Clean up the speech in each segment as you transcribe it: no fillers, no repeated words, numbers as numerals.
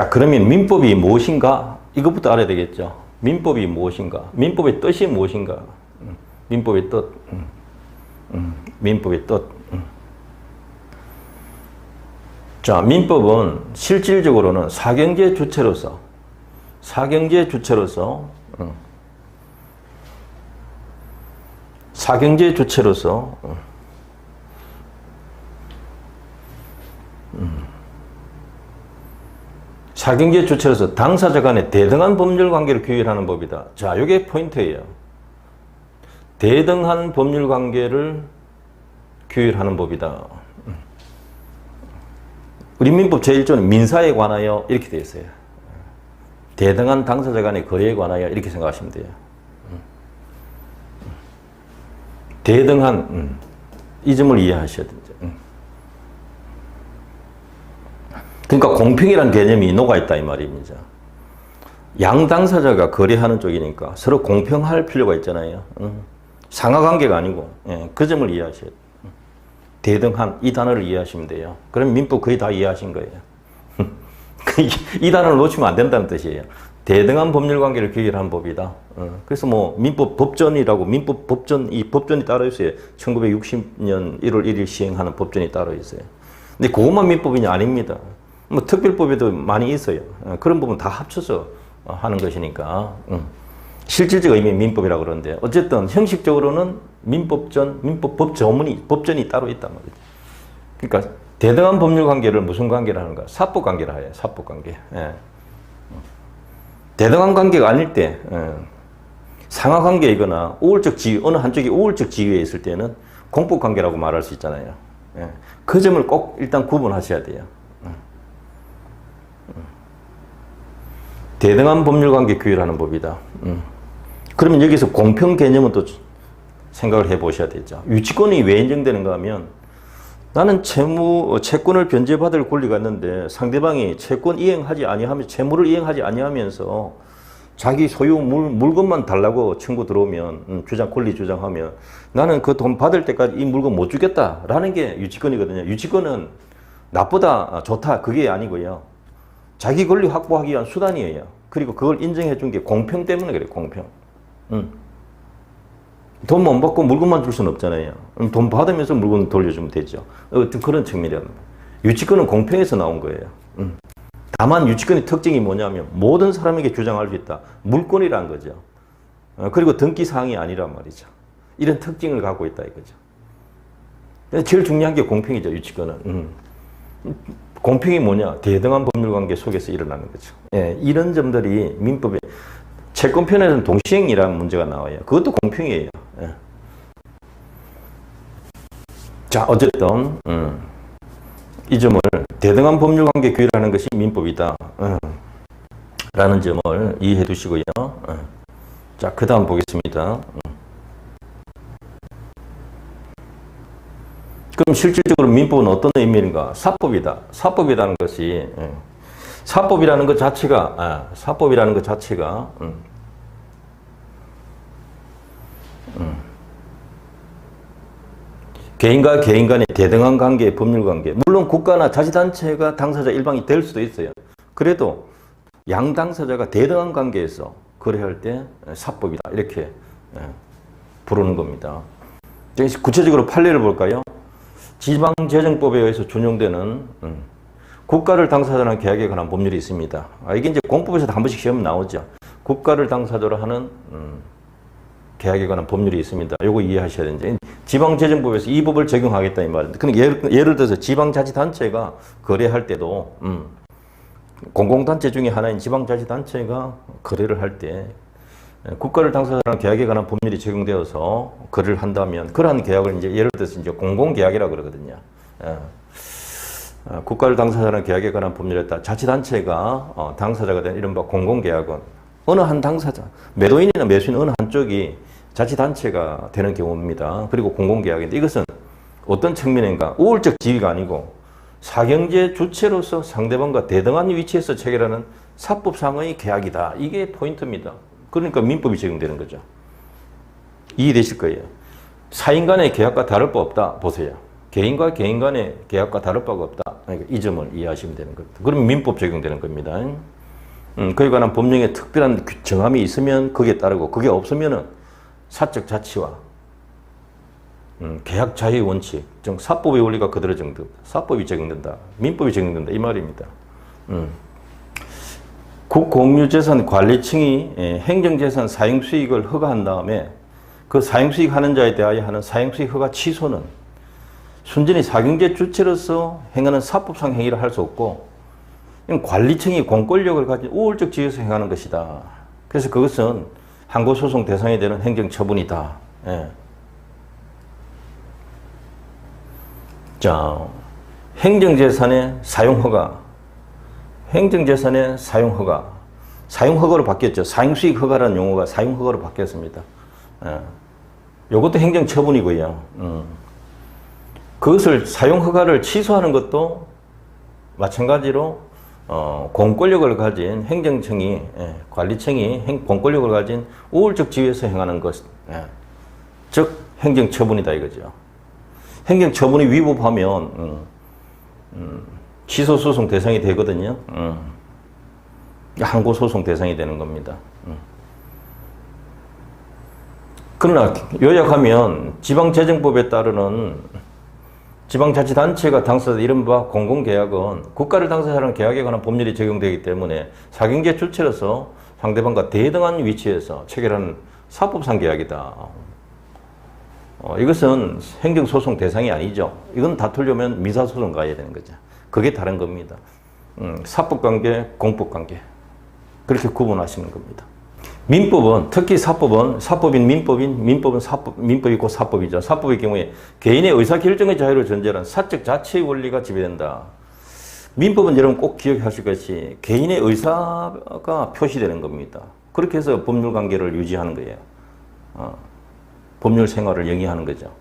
자, 그러면 민법이 무엇인가? 이것부터 알아야 되겠죠. 민법이 무엇인가? 민법의 뜻이 무엇인가? 민법의 뜻. 민법의 뜻. 자, 민법은 실질적으로는 사경제 주체로서 사경제 주체로서 사경제 주체로서 당사자 간의 대등한 법률 관계를 규율하는 법이다. 자, 이게 포인트예요. 대등한 법률 관계를 규율하는 법이다. 우리 민법 제1조는 민사에 관하여 이렇게 되어 있어요. 대등한 당사자 간의 거래에 관하여 이렇게 생각하시면 돼요. 대등한 이 점을 이해하셔야 되죠. 그러니까 공평이라는 개념이 녹아있다 이 말입니다. 양 당사자가 거래하는 쪽이니까 서로 공평할 필요가 있잖아요. 상하관계가 아니고 그 점을 이해하셔야 돼요. 대등한 이 단어를 이해하시면 돼요. 그럼 민법 거의 다 이해하신 거예요. 이 단어를 놓치면 안 된다는 뜻이에요. 대등한 법률관계를 규율한 법이다. 그래서 뭐 민법 법전이라고 민법 법전 이 법전이 따로 있어요. 1960년 1월 1일 시행하는 법전이 따로 있어요. 근데 그것만 민법이냐 아닙니다. 뭐 특별법에도 많이 있어요. 그런 부분 다 합쳐서 하는 것이니까 실질적 의미의 민법이라고 그러는데 어쨌든 형식적으로는 민법전, 법전이 따로 있단 말이죠. 그러니까 대등한 법률 관계를 무슨 관계를 하는가? 사법 관계를 해요. 사법 관계. 예. 대등한 관계가 아닐 때 상하 관계이거나 우월적 지위, 어느 한쪽이 우월적 지위에 있을 때는 공법 관계라고 말할 수 있잖아요. 예. 그 점을 꼭 일단 구분하셔야 돼요. 대등한 법률 관계 규율하는 법이다. 그러면 여기서 공평 개념은 또 생각을 해 보셔야 되죠. 유치권이 왜 인정되는가 하면 나는 채권을 변제받을 권리가 있는데 상대방이 채권 이행하지 아니하면 채무를 이행하지 아니하면서 자기 소유 물건만 달라고 청구 들어오면 권리 주장하면 나는 그 돈 받을 때까지 이 물건 못 주겠다라는 게 유치권이거든요. 유치권은 나쁘다 좋다 그게 아니고요. 자기 권리 확보하기 위한 수단이에요. 그리고 그걸 인정해 준 게 공평 때문에 그래요. 공평. 돈 못 받고 물건만 줄 수는 없잖아요. 돈 받으면서 물건 돌려주면 되죠. 어떤 그런 측면이랍니다. 유치권은 공평에서 나온 거예요. 다만 유치권의 특징이 뭐냐면 모든 사람에게 주장할 수 있다. 물권이란 거죠. 그리고 등기사항이 아니란 말이죠. 이런 특징을 갖고 있다 이거죠. 제일 중요한 게 공평이죠. 유치권은. 공평이 뭐냐? 대등한 법률관계 속에서 일어나는 거죠. 예, 이런 점들이 민법에 채권편에서는 동시행이라는 문제가 나와요. 그것도 공평이에요. 예. 자, 어쨌든 이 점을 대등한 법률관계 규율하는 것이 민법이다. 라는 점을 이해해 두시고요. 자, 그 다음 보겠습니다. 그럼 실질적으로 민법은 어떤 의미인가? 사법이다. 사법이라는 것이 사법이라는 것 자체가 개인과 개인 간의 대등한 관계, 법률 관계. 물론 국가나 자치단체가 당사자 일방이 될 수도 있어요. 그래도 양 당사자가 대등한 관계에서 거래할 때 사법이다. 이렇게 부르는 겁니다. 구체적으로 판례를 볼까요? 지방재정법에 의해서 준용되는 국가를 당사자로 하는 계약에 관한 법률이 있습니다. 이게 이제 공법에서도 한 번씩 시험 나오죠. 국가를 당사자로 하는 계약에 관한 법률이 있습니다. 요거 이해하셔야 되는데 지방재정법에서 이 법을 적용하겠다 이 말인데 그러니까 예를 들어서 지방자치단체가 거래할 때도 공공단체 중에 하나인 지방자치단체가 거래를 할 때 국가를 당사자로 하는 계약에 관한 법률이 적용되어서 거래를 한다면 그러한 계약을 이제 예를 들어서 이제 공공계약이라고 그러거든요. 국가를 당사자로 하는 계약에 관한 법률에 따라 자치단체가 당사자가 된 이른바 공공계약은 어느 한 당사자, 매도인이나 매수인 어느 한쪽이 자치단체가 되는 경우입니다. 그리고 공공계약인데 이것은 어떤 측면인가? 우월적 지위가 아니고 사경제 주체로서 상대방과 대등한 위치에서 체결하는 사법상의 계약이다. 이게 포인트입니다. 그러니까 민법이 적용되는 거죠. 이해되실 거예요. 사인 간의 계약과 다를 바 없다. 보세요. 개인과 개인 간의 계약과 다를 바가 없다. 그러니까 이 점을 이해하시면 되는 겁니다. 그러면 민법 적용되는 겁니다. 그에 관한 법령에 특별한 정함이 있으면 그게 따르고 그게 없으면은 사적 자치와 계약 자유의 원칙, 즉 사법의 원리가 그대로 적용된다. 사법이 적용된다. 민법이 적용된다. 이 말입니다. 국공유재산 관리층이 행정재산 사용수익을 허가한 다음에 그 사용수익 하는 자에 대하여 하는 사용수익 허가 취소는 순전히 사경제 주체로서 행하는 사법상 행위를 할 수 없고 관리층이 공권력을 가진 우월적 지위에서 행하는 것이다. 그래서 그것은 항고소송 대상이 되는 행정처분이다. 예. 자, 행정재산의 사용허가. 행정재산의 사용허가. 사용허가로 바뀌었죠. 사용수익 허가라는 용어가 사용허가로 바뀌었습니다. 예. 이것도 행정처분이고요. 그것을 사용허가를 취소하는 것도 마찬가지로 공권력을 가진 행정청이, 관리청이 공권력을 가진 우월적 지위에서 행하는 것, 즉 행정처분이다 이거죠. 행정처분이 위법하면 취소소송 대상이 되거든요. 항고소송 대상이 되는 겁니다. 그러나 요약하면 지방재정법에 따르는 지방자치단체가 당사자 이른바 공공계약은 국가를 당사자라는 계약에 관한 법률이 적용되기 때문에 사경제 주체로서 상대방과 대등한 위치에서 체결하는 사법상 계약이다. 이것은 행정소송 대상이 아니죠. 이건 다투려면 민사소송 가야 되는 거죠. 그게 다른 겁니다. 사법관계, 공법관계. 그렇게 구분하시는 겁니다. 민법은 특히 사법인 민법인 민법은 민법이고 사법이죠. 사법의 경우에 개인의 의사결정의 자유를 전제로 한 사적 자치의 원리가 지배된다. 민법은 여러분 꼭 기억하실 것이 개인의 의사가 표시되는 겁니다. 그렇게 해서 법률 관계를 유지하는 거예요. 법률 생활을 영위하는 거죠.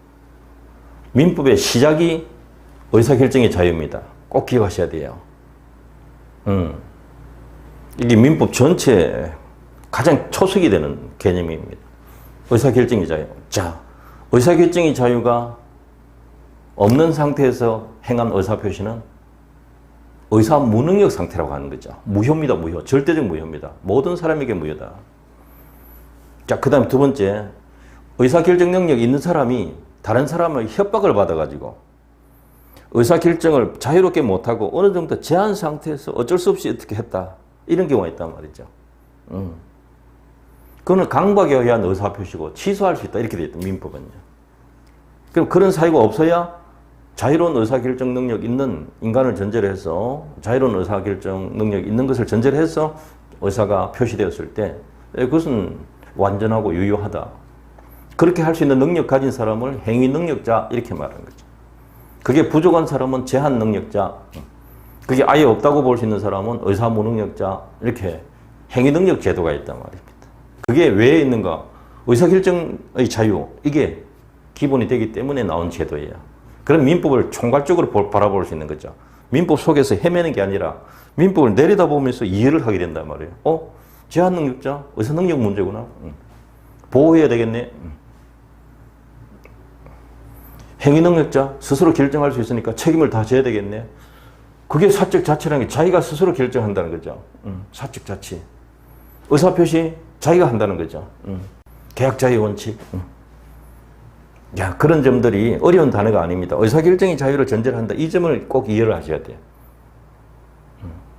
민법의 시작이 의사결정의 자유입니다. 꼭 기억하셔야 돼요. 이게 민법 전체 가장 초석이 되는 개념입니다. 의사결정의 자유. 자, 의사결정의 자유가 없는 상태에서 행한 의사표시는 의사 무능력 상태라고 하는 거죠. 무효입니다, 무효. 절대적 무효입니다. 모든 사람에게 무효다. 자, 그 다음에 두 번째. 의사결정 능력이 있는 사람이 다른 사람의 협박을 받아가지고 의사결정을 자유롭게 못하고 어느 정도 제한 상태에서 어쩔 수 없이 어떻게 했다. 이런 경우가 있단 말이죠. 그거는 강박에 의한 의사표시고 취소할 수 있다. 이렇게 되어 있다. 민법은요. 그럼 그런 사유가 없어야 자유로운 의사결정 능력 있는 인간을 전제로 해서 자유로운 의사결정 능력 있는 것을 전제로 해서 의사가 표시되었을 때 그것은 완전하고 유효하다. 그렇게 할 수 있는 능력 가진 사람을 행위 능력자 이렇게 말하는 거죠. 그게 부족한 사람은 제한 능력자. 그게 아예 없다고 볼 수 있는 사람은 의사 무능력자. 이렇게 행위 능력 제도가 있단 말입니다. 그게 왜 있는가? 의사결정의 자유, 이게 기본이 되기 때문에 나온 제도예요. 그런 민법을 총괄적으로 바라볼 수 있는 거죠. 민법 속에서 헤매는 게 아니라 민법을 내려다보면서 이해를 하게 된단 말이에요. 제한 능력자, 의사 능력 문제구나. 보호해야 되겠네. 행위 능력자, 스스로 결정할 수 있으니까 책임을 다 져야 되겠네. 그게 사적 자치라는 게 자기가 스스로 결정한다는 거죠. 사적 자치. 의사표시, 자기가 한다는 거죠. 계약자의 원칙. 야, 그런 점들이 어려운 단어가 아닙니다. 의사결정의 자유를 전제로 한다. 이 점을 꼭 이해를 하셔야 돼요.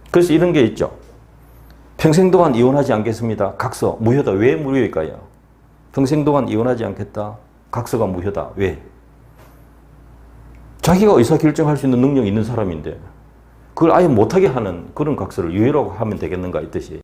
그래서 이런 게 있죠. 평생 동안 이혼하지 않겠습니다. 각서, 무효다. 왜 무효일까요? 평생 동안 이혼하지 않겠다. 각서가 무효다. 왜? 자기가 의사결정할 수 있는 능력이 있는 사람인데 그걸 아예 못하게 하는 그런 각서를 유효라고 하면 되겠는가 이 뜻이에요.